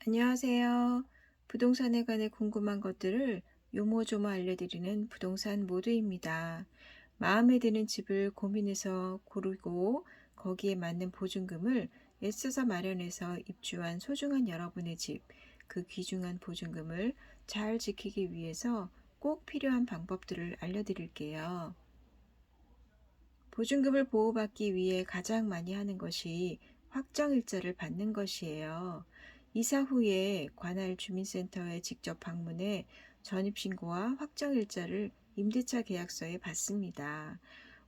안녕하세요. 부동산에 관해 궁금한 것들을 요모조모 알려드리는 부동산 모두입니다. 마음에 드는 집을 고민해서 고르고 거기에 맞는 보증금을 애써서 마련해서 입주한 소중한 여러분의 집, 그 귀중한 보증금을 잘 지키기 위해서 꼭 필요한 방법들을 알려드릴게요. 보증금을 보호받기 위해 가장 많이 하는 것이 확정일자를 받는 것이에요. 이사 후에 관할 주민센터에 직접 방문해 전입신고와 확정일자를 임대차 계약서에 받습니다.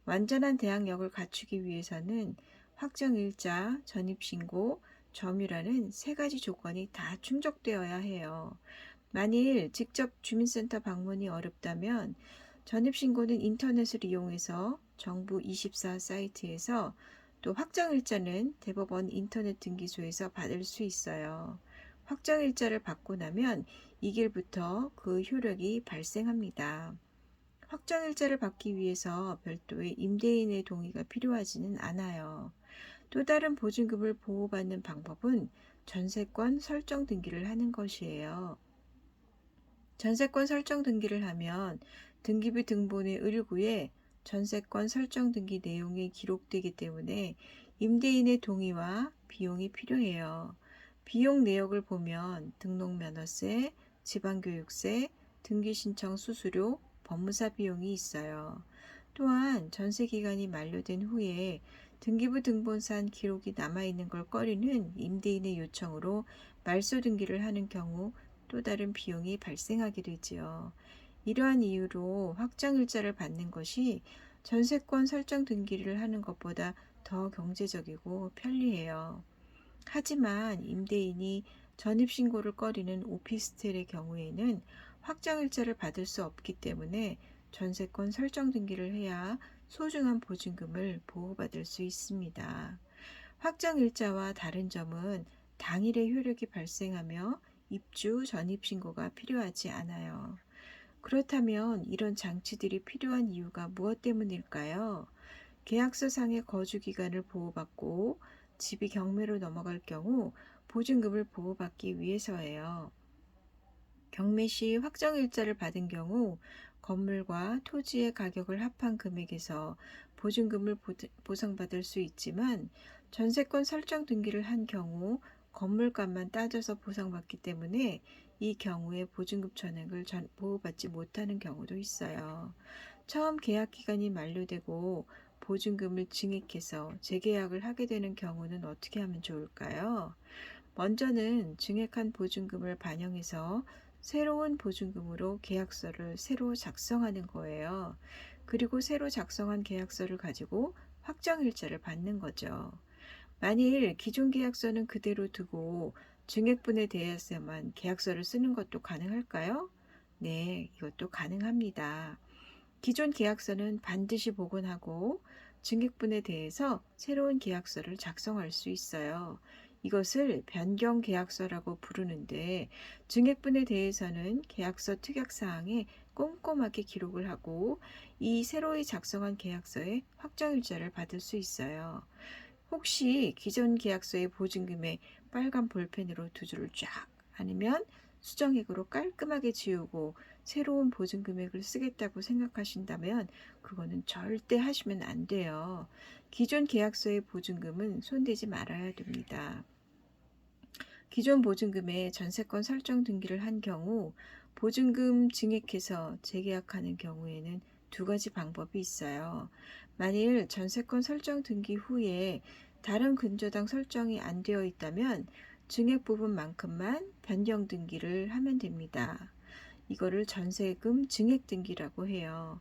완전한 대항력을 갖추기 위해서는 확정일자, 전입신고, 점유라는 세 가지 조건이 다 충족되어야 해요. 만일 직접 주민센터 방문이 어렵다면 전입신고는 인터넷을 이용해서 정부 24 사이트에서 또 확정일자는 대법원 인터넷 등기소에서 받을 수 있어요. 확정일자를 받고 나면 2일부터 그 효력이 발생합니다. 확정일자를 받기 위해서 별도의 임대인의 동의가 필요하지는 않아요. 또 다른 보증금을 보호받는 방법은 전세권 설정 등기를 하는 것이에요. 전세권 설정 등기를 하면 등기부 등본의 을구에 전세권 설정 등기 내용이 기록되기 때문에 임대인의 동의와 비용이 필요해요. 비용 내역을 보면 등록면허세, 지방교육세, 등기신청 수수료, 법무사 비용이 있어요. 또한 전세기간이 만료된 후에 등기부 등본상 기록이 남아있는 걸 꺼리는 임대인의 요청으로 말소 등기를 하는 경우 또 다른 비용이 발생하게 되지요. 이러한 이유로 확정일자를 받는 것이 전세권 설정 등기를 하는 것보다 더 경제적이고 편리해요. 하지만 임대인이 전입신고를 꺼리는 오피스텔의 경우에는 확정일자를 받을 수 없기 때문에 전세권 설정 등기를 해야 소중한 보증금을 보호받을 수 있습니다. 확정일자와 다른 점은 당일의 효력이 발생하며 입주 전입신고가 필요하지 않아요. 그렇다면 이런 장치들이 필요한 이유가 무엇 때문일까요? 계약서상의 거주 기간을 보호받고 집이 경매로 넘어갈 경우 보증금을 보호받기 위해서예요. 경매 시 확정일자를 받은 경우 건물과 토지의 가격을 합한 금액에서 보증금을 보상받을 수 있지만 전세권 설정 등기를 한 경우 건물값만 따져서 보상받기 때문에 이 경우에 보증금 전액을 보호받지 못하는 경우도 있어요. 처음 계약 기간이 만료되고 보증금을 증액해서 재계약을 하게 되는 경우는 어떻게 하면 좋을까요? 먼저는 증액한 보증금을 반영해서 새로운 보증금으로 계약서를 새로 작성하는 거예요. 그리고 새로 작성한 계약서를 가지고 확정일자를 받는 거죠. 만일 기존 계약서는 그대로 두고 증액분에 대해서만 계약서를 쓰는 것도 가능할까요? 네, 이것도 가능합니다. 기존 계약서는 반드시 복원하고 증액분에 대해서 새로운 계약서를 작성할 수 있어요. 이것을 변경 계약서라고 부르는데 증액분에 대해서는 계약서 특약사항에 꼼꼼하게 기록을 하고 이 새로이 작성한 계약서에 확정일자를 받을 수 있어요. 혹시 기존 계약서의 보증금에 빨간 볼펜으로 두 줄을 쫙 아니면 수정액으로 깔끔하게 지우고 새로운 보증 금액을 쓰겠다고 생각하신다면 그거는 절대 하시면 안 돼요. 기존 계약서의 보증금은 손대지 말아야 됩니다. 기존 보증금에 전세권 설정 등기를 한 경우 보증금 증액해서 재계약하는 경우에는 두 가지 방법이 있어요. 만일 전세권 설정 등기 후에 다른 근저당 설정이 안 되어 있다면 증액 부분만큼만 변경 등기를 하면 됩니다. 이거를 전세금 증액 등기라고 해요.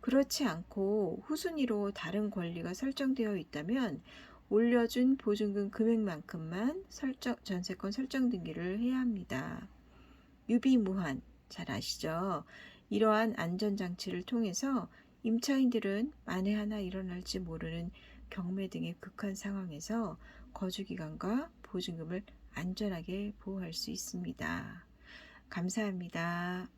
그렇지 않고 후순위로 다른 권리가 설정되어 있다면 올려준 보증금 금액만큼만 전세권 설정 등기를 해야 합니다. 유비무환, 잘 아시죠? 이러한 안전장치를 통해서 임차인들은 만에 하나 일어날지 모르는 경매 등의 극한 상황에서 거주기간과 보증금을 안전하게 보호할 수 있습니다. 감사합니다.